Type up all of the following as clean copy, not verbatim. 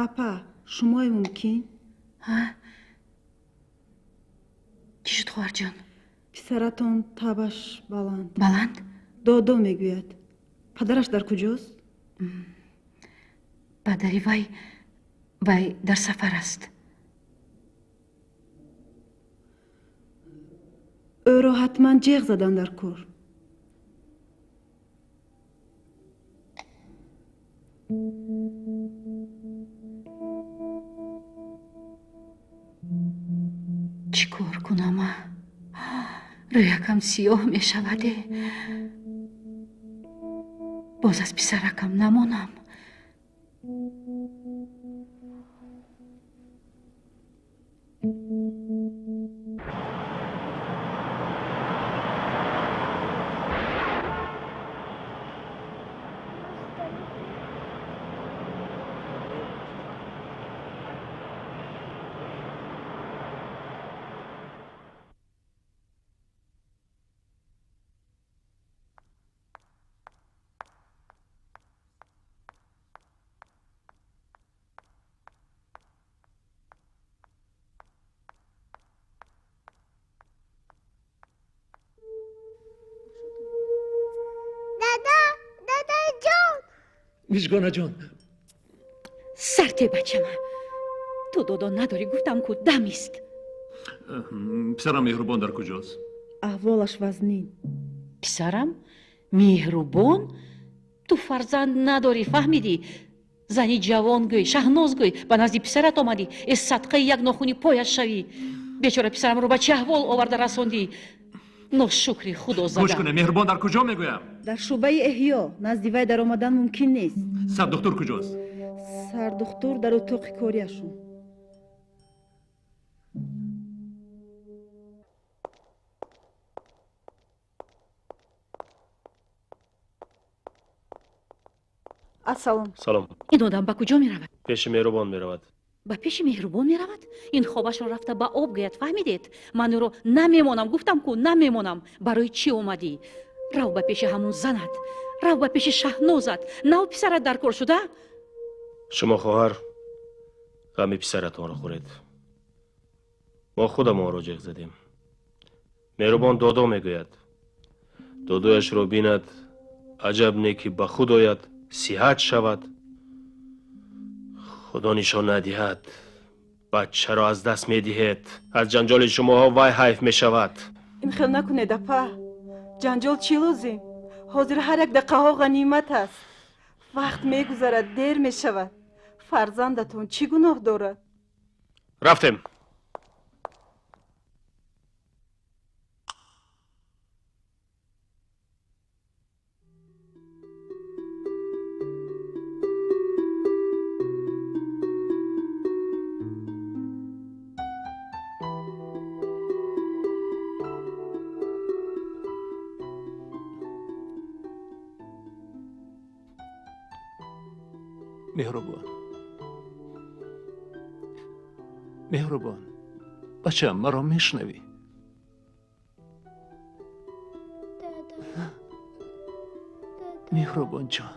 اپا شمای ممکن؟ چی شد خواهر جان؟ پسرتون تبش بلند. بلند؟ دودو میگوید. پدرش در کجاست؟ پدری وی در سفر است. او را حتما جیغ زدن در کور. چی کار کنم؟ رویکم سیاه می شوده. باز از پسرکم نمانم. میشگانه جان. سرته بچه من. تو دودو نداری گفتم که دمیست. پسرم مهربان در کجاست؟ احوالش وزنین. پسرم مهربان؟ تو فرزند نداری فهمیدی؟ زنی جوان گوی شهناز گوی به نزدی پسرت آمدی از صدقه یک ناخونی پایش شوی. بیچاره پسرم رو به چه احوال آورده رساندی؟ ناشکری خدا زدم. گوش کنه مهربان در کجا میگویم؟ در شعبه احیا. نزد وی در آمدن ممکن نیست. سر دکتر کجاست؟ سر دکتر در اتاق کاریشون. السلام. سلام. این آدم به کجا می رود؟ پیش مهربان می رود. به پیش مهربان می رود؟ این خوابش رو رفته به آب گوید فهمیدید؟ من رو نمیمانم گفتم که نمیمانم. برای چی اومدی؟ رو به پیش همون زنت، رو به پیش شهنازت. نه پسرت در کار شده؟ شما خواهر غم پسرتان را خورید. ما خودمان را جیغ زدیم. مهربان دادا میگوید دادایش را بیند عجب نیکی به خود آید صحت شود. خدا نشان ندهد بچه را از دست میدهید. از جنجال شما ها وای حیف می شود. این خیل نکنید اپا. جنجال چی لازم؟ حاضر هر یک دقیقه ها غنیمت است. وقت میگذرد دیر می شود. فرزندتون چی گناه دارد؟ رفتیم. مهربان بچه مرا میشنوی؟ مهربان جان.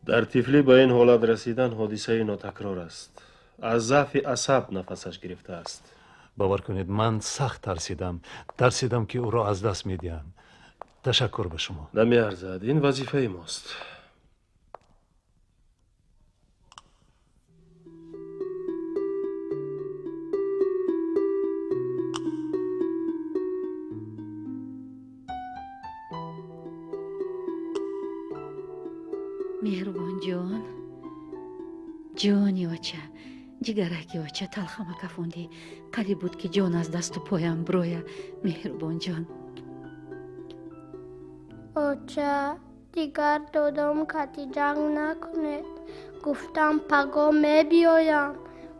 در طفلی به این حالت رسیدن حادثه ناتکرار است. از ضعف عصب نفسش گرفته است. باور کنید من سخت ترسیدم که او را از دست میدهم. تشکر به شما. نمیارزد. این وظیفه ماست. مهربان جان، جانی آچه، جگرکی آچه تلخم کفوندی. قریب بود که جان از دست و پایم برویه. مهربان جان. آچه دیگر دادم کتی جنگ نکنید. گفتم پگا می بیایم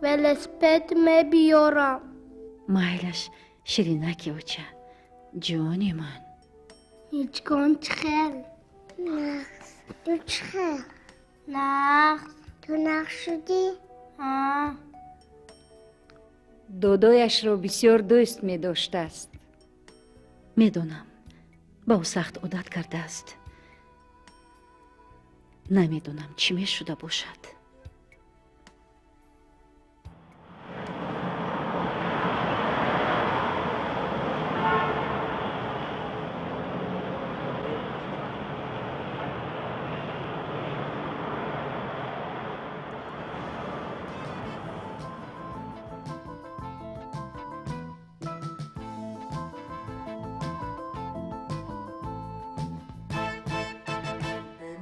ولسپد می بیارم. مایلش شیرینکی آچه. جانی من. هیچ کن چخل نخس. تو چخل نخس. تو نخس شدی؟ دادایش را بسیار دوست می داشته است. می دانم با او سخت عادت کرده است. намедонам чӣ мешуда бошад.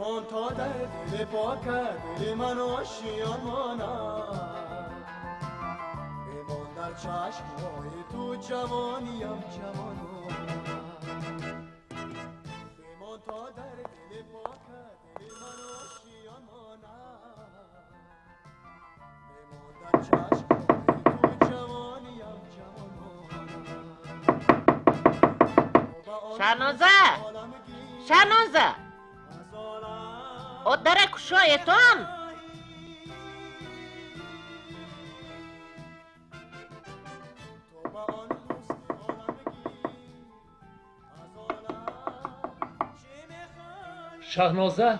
ایمان تا در دل پاکت دل من آشیان ماند، ایمان در چشمهای تو جوانیم جوان ماند. ایمان تا در دل پاکت دل من آشیان ماند، ایمان در چشمهای تو جوانیم جوان ماند. شهنازه شهنازه او در کشایتان شهنازه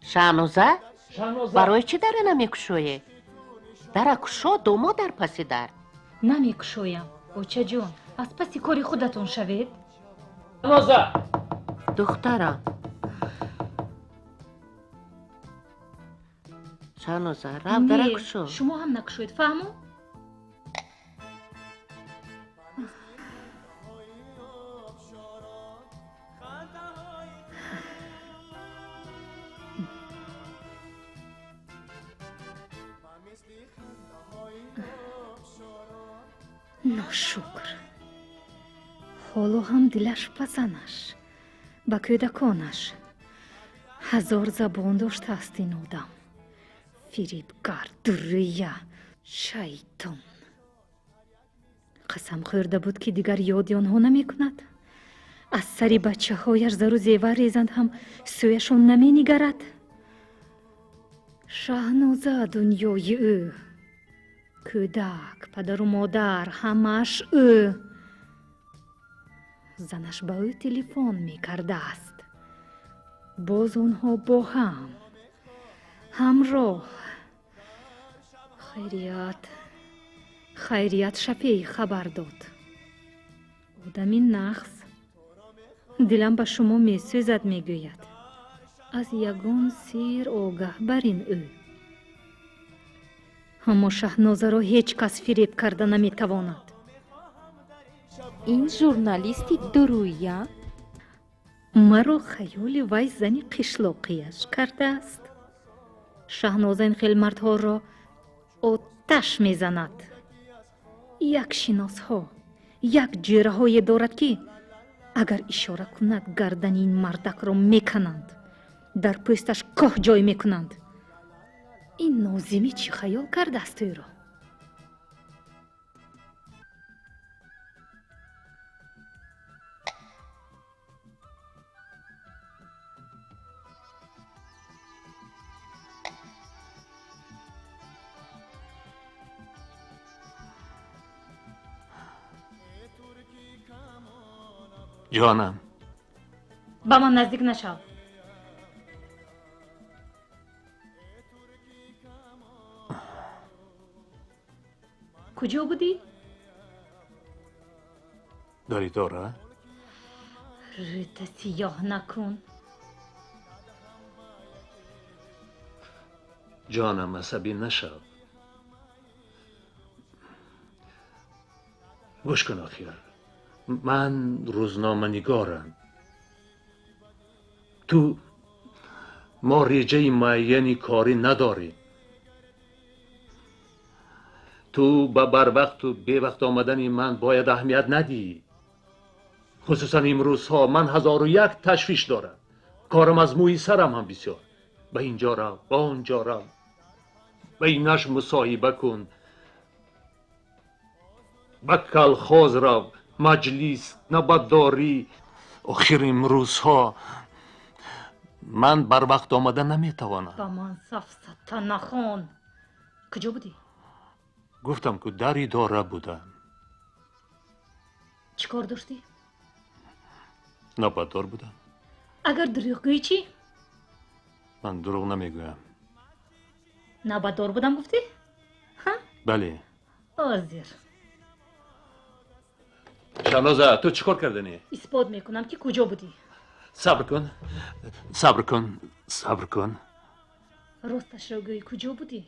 شهنازه شهنازه برای چی در نمیکشویی؟ در کشا دوما در پسی در намекушоям оча ҷон аз паси кори худатон шавед. شهنازه دخترم شهنازه رفت در Не, کشا шумо ҳам накушоед фаҳмо. ношукр ҳоло ҳам дилаш пазанаш ба кӯдаконаш ҳазор забон доштааст ин одам. фирибгар, дуррия, шайтон. қасам хӯрда буд ки дигар ёди онҳо намекунад. аз сари бачаҳояш зару зевар резанд ҳам сӯяшон наменигарад. шаҳноза дунёи ӯ, кӯдак, падару модар, ҳамааш ӯ. занаш ба ӯ телефон мекардааст. боз онҳо бо ҳам ҳамроҳ. хайрият шафеӣ хабар дод. одами нағз дилам ба шумо месӯзад, мегӯяд. аз ягон сир огаҳ бар ин ӯ. аммо шаҳнозаро ҳеҷ кас фиреб карда наметавонад. ин журналисти дуруя? маро хаёли вай зани қишлоқияш кардааст. шаҳноза ин хелмардҳоро оташ мезанад. як шиносҳо, як ҷираҳое дорад ки агар ишора кунад гардани ин мардакро мекананд, дар пӯсташ коҳ ҷой мекунанд. ин нозимӣ чӣ хаёл кардааст ӯро? جانم ба ман наздик нашав. куҷо будӣ? در اداره рӯта сиёҳ накун. جانم عصبی نشو گوش کن آخر من روزنامه نگارم تو ما ریجه معینی کاری نداری تو به بر وقت و بی وقت آمدن من باید اهمیت ندی خصوصا امروزها من 1001 تشویش دارم کارم از موی سرم هم بسیار به اینجا رو به اونجا رو به اینش مصاحبه کن به کلخاز رو مجلس نبرداری آخر امروزها من بر وقت آمدن نمیتوانم ба ман сафсата нахон. куҷо будӣ? گفتم که در اداره بودم чӣ кор доштӣ? نوبتدار بودم агар дурӯғгӯӣ чӣ? من دروغ نمیگویم. نبادار بودم گفتی؟ بله. آزیر شهنازه تو چیکار کردنی؟ اثبات میکنم که کجا بودی. صبر کن. صبر کن. صبر کن. راستش را گوی کجا بودی؟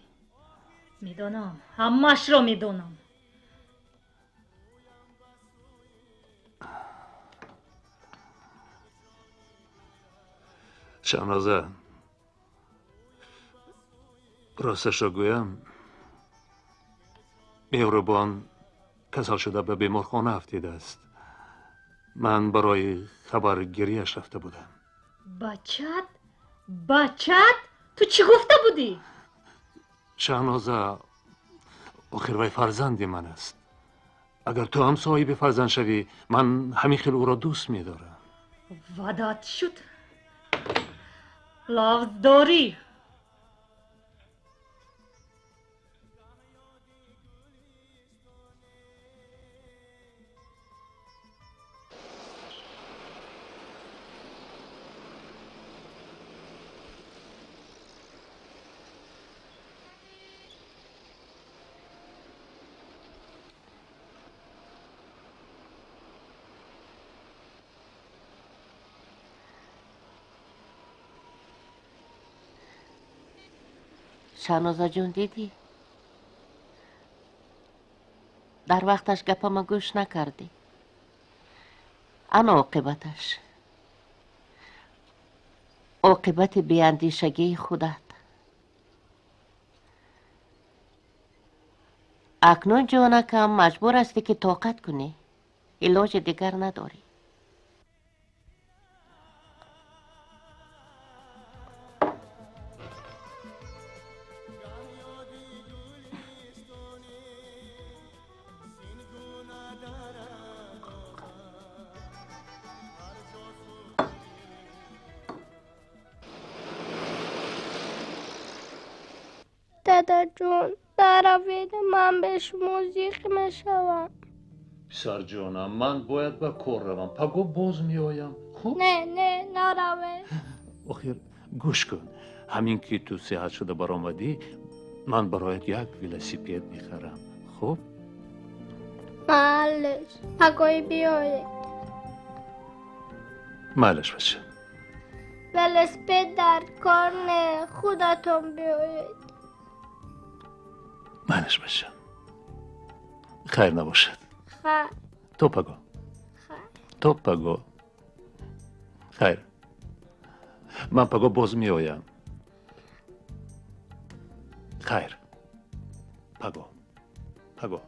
میدانم، همش را میدانم. شهنازه راستش را گویم مهربان کسل شده به بیمارخانه افتیده است. من برای خبرگیریش رفته بودم. بچت؟ تو چی گفته بودی؟ شهنازه آخر وی فرزند من است. اگر تو هم صاحب فرزند شوی من همین خیلی او را دوست می‌دارم. ودات شد. لفظ داری. شهنازه جون دیدی؟ در وقتش گپم گوش نکردی. انا عاقبتش. عاقبت بیاندیشگی خودت. اکنون جانکم مجبور هستی که طاقت کنی. علاج دیگر نداری. دادا جون نروید، من بهش موزیک میشوم. پسر جانم من باید به کار روم. پگو باز میآیم. خوب؟ نه نروید. آخر گوش کن. همین که تو صحت شده برآمدی من برایت یک ولسیپد میخرم. خوب؟ معلش پگوی بیایید. معلش بشه. ولسپید در کار نه، خودتون بیایید. معلش بشه. خیر نباشد. خیر. تو پگو. تو پگو. خیر. من پگو باز می آیم. خیر. پگو. پگو.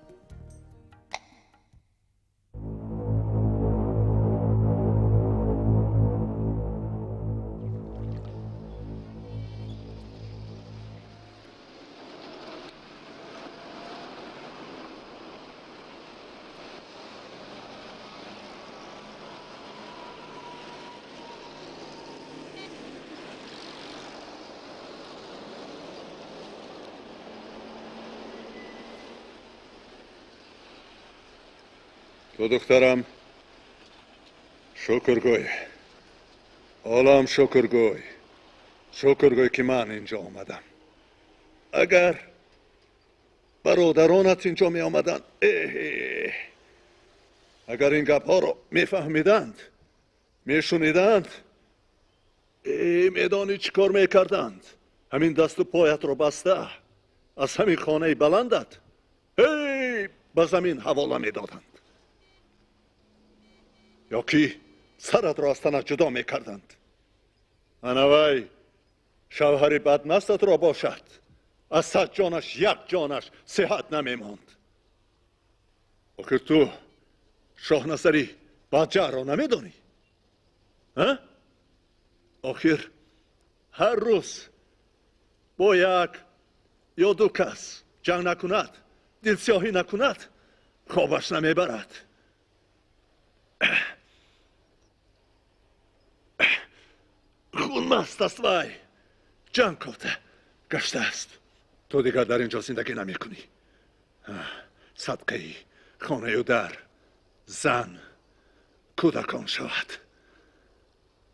تو دخترم شکرگوی. عالم شکرگوی. شکرگوی که من اینجا آمدم. اگر برادرانت اینجا می آمدن اگر این گپ ها رو می فهمیدند می شنیدند میدانی چی کار می کردند؟ همین دست و پایت رو بسته از همین خانه بلندت به زمین حواله می دادند یا که سرت را از تنت جدا می کردند. انوی شوهر بدمستت را باشد از 100 جانش 1 جانش صحت نمی ماند. آخر تو شاهنصری بچه را نمی دانی؟ آخر هر روز با 1 یا 2 کس جنگ نکند، دلسیاهی نکند، خوابش نمی برد. خون مست است وی. جنگ کاته گشته است. تو دیگر در اینجا زندگی نمی کنی. صدقه خانه و در زن کودکان شود.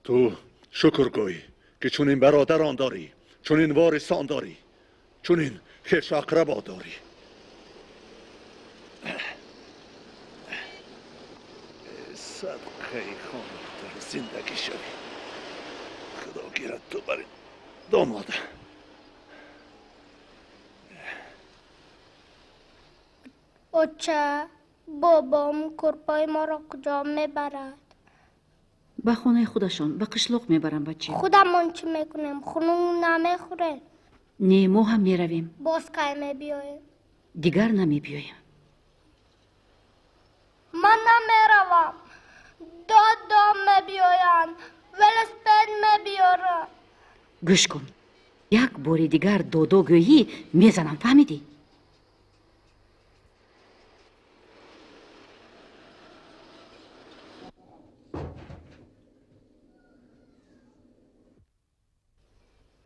تو شکرگوی که چون برادران داری، چون وارثان داری، چون خویش اقربا داری. صدقه خانم در زندگی شوی. خدا گیرد تو بر داماده. بچه بابام کرپای ما را کجا میبرد؟ به خانه خودشان به قشلاق میبرم بچه. خودمون چی میکنیم؟ خونمون نمیخوره؟ نه ما هم میرویم. باز که میبیاییم؟ دیگر نمیبیاییم. من نمیروم. دادام میبیاین. ولسپید میبیارم. گوش کن. یک بار دیگر دودو گویی میزنم، فهمیدی؟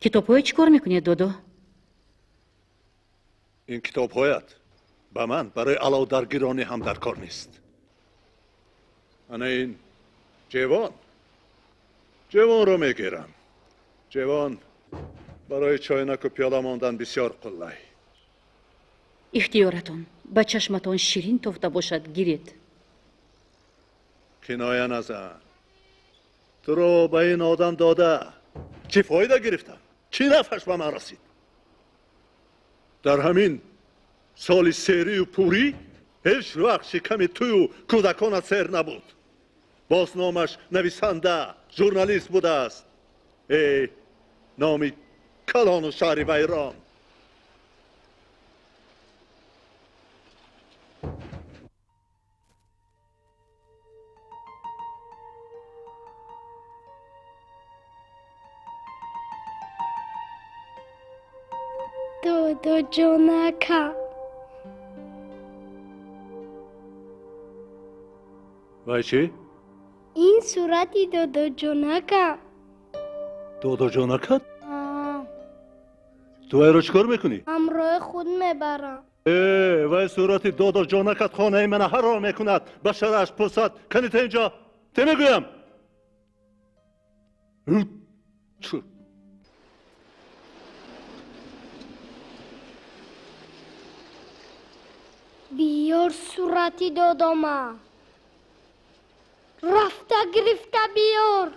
کتاب‌های چی کار میکنی دودو؟ این کتاب‌هایت به من برای علاوه درگیرانی هم در کار نیست. انا این جوان رو میگیرم. جوان برای چاینک و پیاله ماندن بسیار قلای. اختیارتون به چشمتان شیرین تفته باشد گیرید. کنایه نزن. تو رو به این آدم داده چی فایده گرفتم؟ چی نفعش به من رسید؟ در همین سال سری و پوری هیچ وقت شکم توی و کودکانت سیر نبود. بازنامش نویسنده ژورنالیست بوده است. ای نامی کلان و شهری ایران. دودو جونکا. وای چی؟ این صورتی دودو جونکا. دودو جونکت؟ تو ای رو چکار میکنی؟ همراه خود میبرم. وای صورتی دودو جونکت خانه من حرام میکند. بشرش پرسد کنید اینجا تی میگویم. بیار صورتی دودوما. رفته گرفته بیار.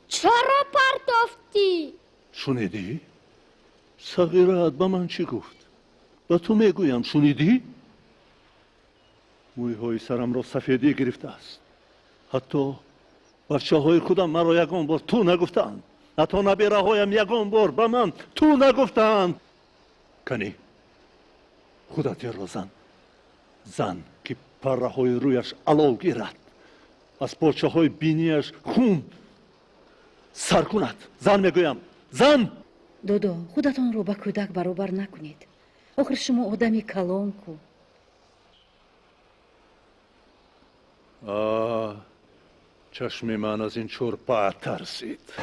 چرا پرتافتی؟ شنیدی؟ صغیرت به من چی گفت؟ به تو میگویم شنیدی؟ مویهای سرم را سفیدی گرفته است. حتی بچه های خودم مرا یگان بار تو نگفتند. حتی نبیره هایم یگان بار به من تو نگفتند. کنی خودت را زن. زن که پره های رویش علو گیرد. از پاچه های بینیش خون سر کند. زن میگویم زن. دودو خودتان رو با کودک برابر نکنید. آخر شما آدمی کلان کو. چشم من از این چرپه ترسید.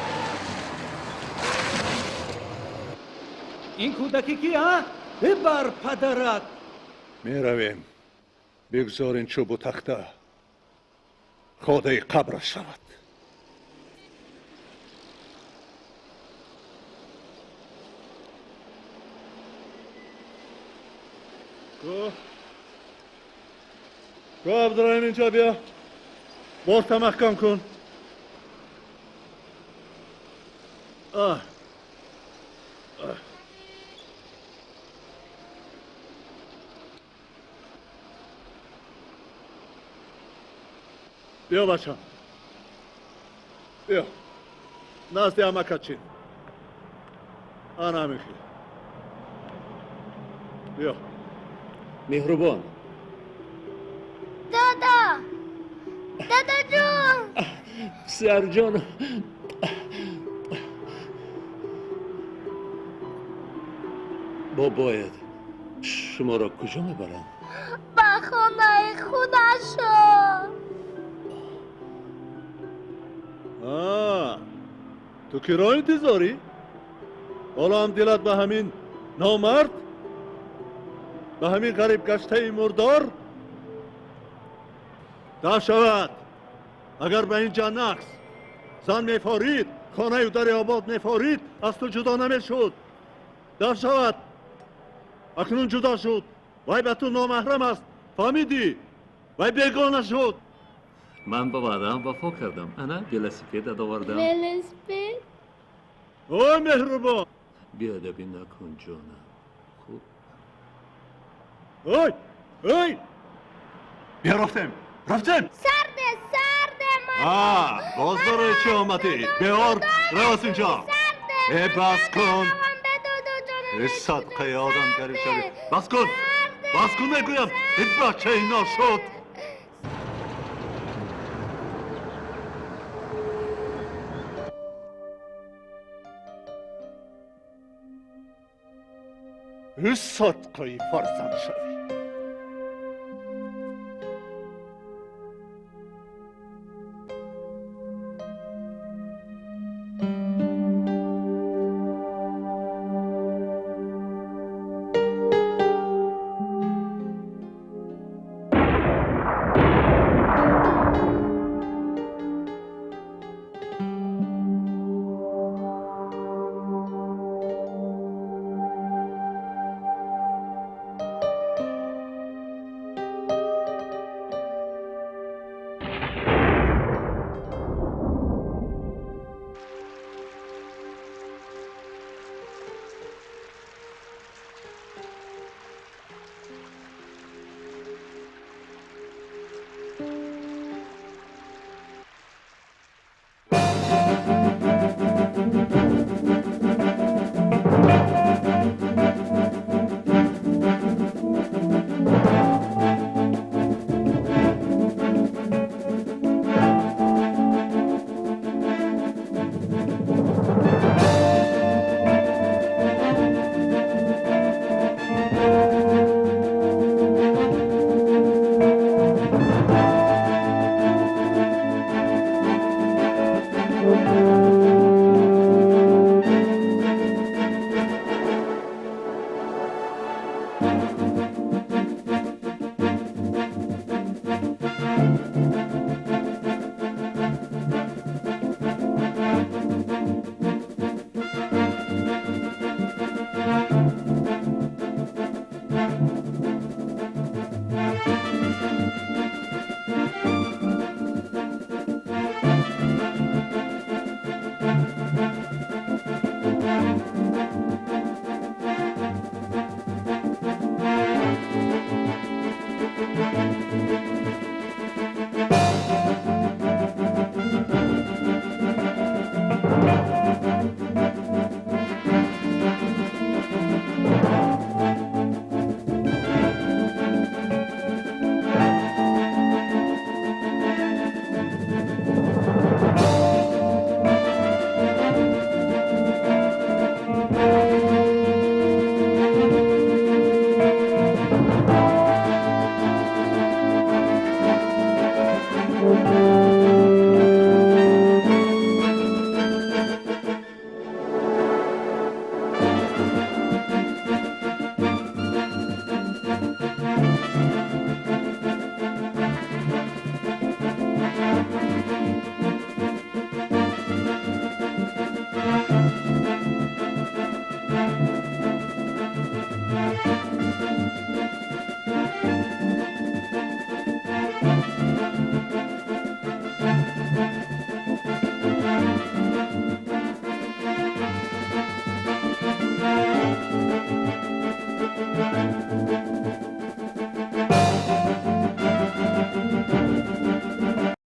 این کودکی کیه؟ ببر پدرت. میرویم. بگذار این چوب و تخته خاده قبرش شود. گو عبدالرحیم اینجا بیا. بارت محکم کن. بیا بچه بیا نزد امکت چین. آن میخی. بیا مهربان. دادا جون. سرجان. باید شما را کجا میبرم؟ به خانه خودشو. تو کرای انتظاری؟ حالا هم دلت به همین نامرد؟ به همین غریب گشته مردار؟ ده شود اگر به اینجا نقص زن میفارید خانه در آباد نفارید از تو جدا نمیشد. در شود. اکنون جدا شد. وای به تو نامحرم است. فهمیدی؟ وای بیگانه شد. من با وعده‌ام وفا کردم. انا ولسیپد آوردم. ولسپید؟ اوه مهربان. بیادبی نکن جانم. خوب. اوی بیا رفتم سرده مادر. باز داره چه آمدی؟ بیار رواز اینجا. بس کن. صدقه آدم گری شوی. بس کن نگویم. این بچه اینا شد. صدقه فرزند شوی.